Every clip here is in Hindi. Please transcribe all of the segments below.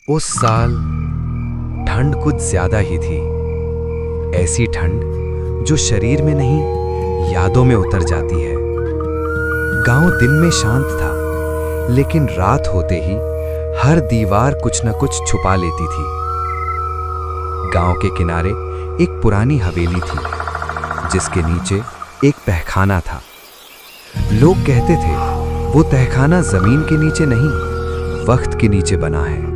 उस साल ठंड कुछ ज्यादा ही थी। ऐसी ठंड जो शरीर में नहीं, यादों में उतर जाती है। गांव दिन में शांत था, लेकिन रात होते ही हर दीवार कुछ न कुछ छुपा लेती थी। गांव के किनारे एक पुरानी हवेली थी, जिसके नीचे एक तहखाना था। लोग कहते थे वो तहखाना जमीन के नीचे नहीं, वक्त के नीचे बना है।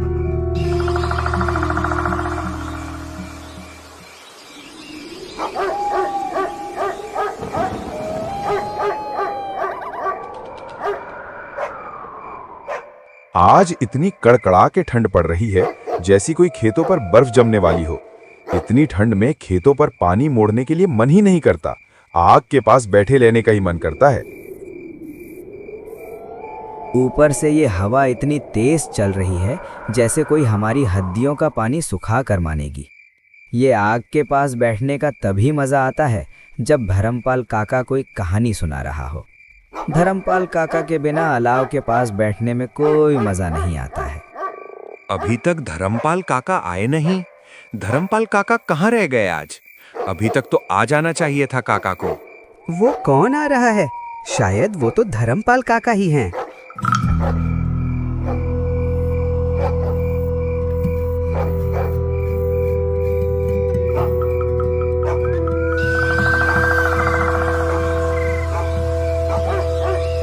आज इतनी कड़कड़ा के ठंड पड़ रही है, जैसी कोई खेतों पर बर्फ जमने वाली हो। इतनी ठंड में खेतों पर पानी मोड़ने के लिए मन ही नहीं करता। आग के पास बैठे लेने का ही मन करता है। ऊपर से ये हवा इतनी तेज चल रही है जैसे कोई हमारी हड्डियों का पानी सुखा कर मानेगी। ये आग के पास बैठने का तभी मजा आता है जब धर्मपाल काका कोई कहानी सुना रहा हो। धर्मपाल काका के बिना अलाव के पास बैठने में कोई मजा नहीं आता है। अभी तक धर्मपाल काका आए नहीं। धर्मपाल काका कहाँ रह गए आज? अभी तक तो आ जाना चाहिए था काका को। वो कौन आ रहा है? शायद वो तो धर्मपाल काका ही हैं।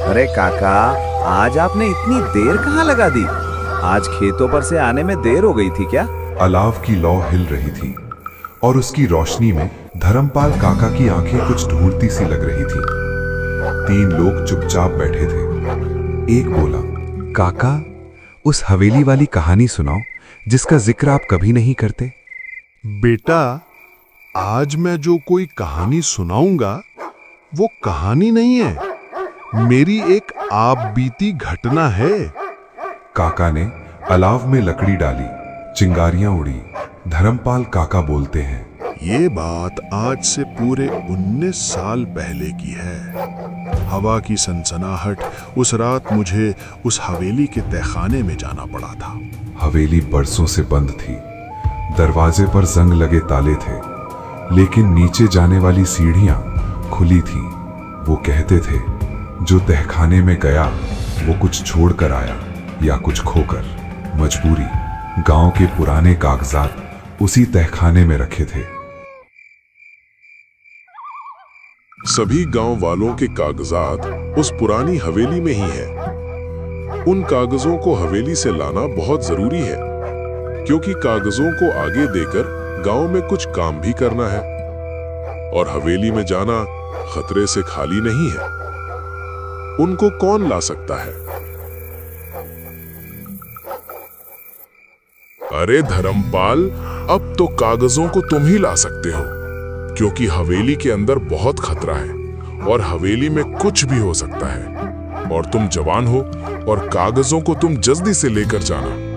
अरे काका, आज आपने इतनी देर कहाँ लगा दी? आज खेतों पर से आने में देर हो गई थी क्या? अलाव की लौ हिल रही थी और उसकी रोशनी में धर्मपाल काका की आंखें कुछ ढूंढती सी लग रही थी। 3 लोग चुपचाप बैठे थे। एक बोला, काका, उस हवेली वाली कहानी सुनाओ जिसका जिक्र आप कभी नहीं करते। बेटा, आज मैं जो कोई कहानी सुनाऊंगा वो कहानी नहीं है, मेरी एक आप बीती घटना है। काका ने अलाव में लकड़ी डाली, चिंगारियां उड़ी। धर्मपाल काका बोलते हैं, ये बात आज से पूरे 19 साल पहले की है। हवा की सनसनाहट उस रात मुझे उस हवेली के तहखाने में जाना पड़ा था। हवेली बरसों से बंद थी। दरवाजे पर जंग लगे ताले थे, लेकिन नीचे जाने वाली सीढ़ियां खुली थीं। वो कहते थे, जो तहखाने में गया वो कुछ छोड़कर आया या कुछ खोकर। मजबूरी। गांव के पुराने कागजात उसी तहखाने में रखे थे। सभी गांव वालों के कागजात उस पुरानी हवेली में ही है। उन कागजों को हवेली से लाना बहुत जरूरी है, क्योंकि कागजों को आगे देकर गांव में कुछ काम भी करना है। और हवेली में जाना खतरे से खाली नहीं है। उनको कौन ला सकता है? अरे धर्मपाल, अब तो कागजों को तुम ही ला सकते हो, क्योंकि हवेली के अंदर बहुत खतरा है और हवेली में कुछ भी हो सकता है। और तुम जवान हो और कागजों को तुम जल्दी से लेकर जाना।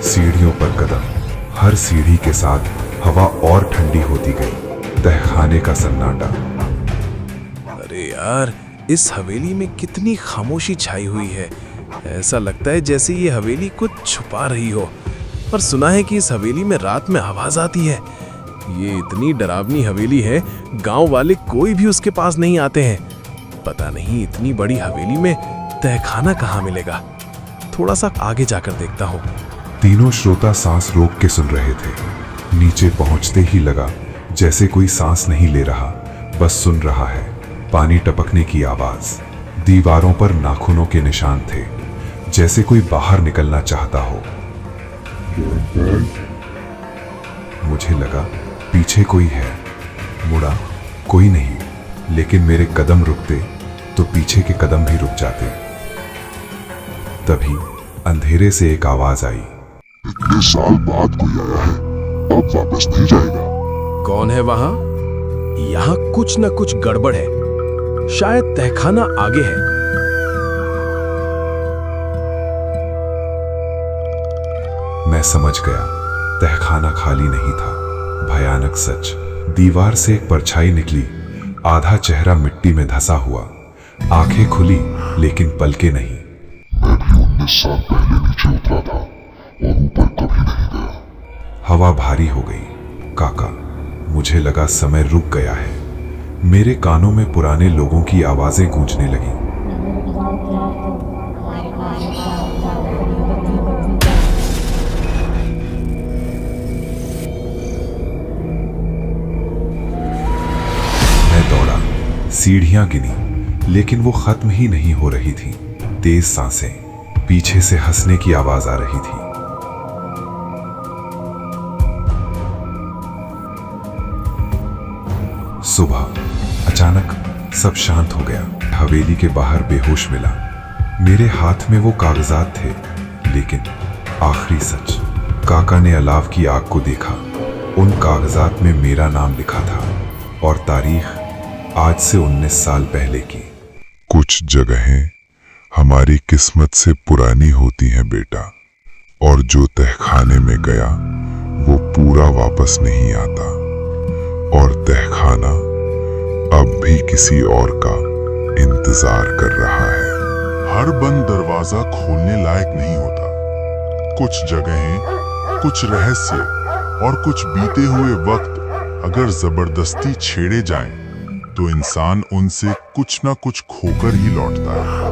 सीढ़ियों पर कदम। हर सीढ़ी के साथ हवा और ठंडी होती गई। तहखाने का सन्नाटा। अरे यार, इस हवेली में कितनी खामोशी छाई हुई है। ऐसा लगता है जैसे ये हवेली कुछ छुपा रही हो। पर सुना है कि इस हवेली में रात में आवाज आती है। ये इतनी डरावनी हवेली है, गांव वाले कोई भी उसके पास नहीं आते हैं। पता नहीं इतनी बड़ी हवेली में तहखाना कहाँ मिलेगा। थोड़ा सा आगे जाकर देखता हूँ। तीनों श्रोता सांस रोक के सुन रहे थे। नीचे पहुंचते ही लगा जैसे कोई सांस नहीं ले रहा, बस सुन रहा है। पानी टपकने की आवाज। दीवारों पर नाखूनों के निशान थे, जैसे कोई बाहर निकलना चाहता हो। मुझे लगा पीछे कोई है। मुड़ा, कोई नहीं, लेकिन मेरे कदम रुकते तो पीछे के कदम भी रुक जाते। तभी अंधेरे से एक आवाज आई, इतने साल बाद कोई आया है, अब वापस नहीं जाएगा। कौन है वहां? यहाँ कुछ न कुछ गड़बड़ है। शायद तहखाना आगे है। मैं समझ गया, तहखाना खाली नहीं था। भयानक सच। दीवार से एक परछाई निकली, आधा चेहरा मिट्टी में धंसा हुआ, आंखें खुली लेकिन पलके नहीं। मैं भी 19 साल पहले नीचे उतरा था और ऊपर कभी नहीं गया। हवा भारी हो गई। काका, मुझे लगा समय रुक गया है। मेरे कानों में पुराने लोगों की आवाजें गूंजने लगी। मैं दौड़ा, सीढ़ियां गिनी, लेकिन वो खत्म ही नहीं हो रही थी। तेज सांसें, पीछे से हंसने की आवाज आ रही थी। सुबह अचानक सब शांत हो गया। हवेली के बाहर बेहोश मिला। मेरे हाथ में वो कागजात थे, लेकिन आखिरी सच। काका ने अलाव की आग को देखा। उन कागजात में मेरा नाम लिखा था और तारीख आज से 19 साल पहले की। कुछ जगहें हमारी किस्मत से पुरानी होती हैं बेटा, और जो तहखाने में गया वो पूरा वापस नहीं आता, और तहखाना अब भी किसी और का इंतजार कर रहा है। हर बंद दरवाजा खोलने लायक नहीं होता। कुछ जगहें, कुछ रहस्य और कुछ बीते हुए वक्त अगर जबरदस्ती छेड़े जाएं, तो इंसान उनसे कुछ ना कुछ खोकर ही लौटता है।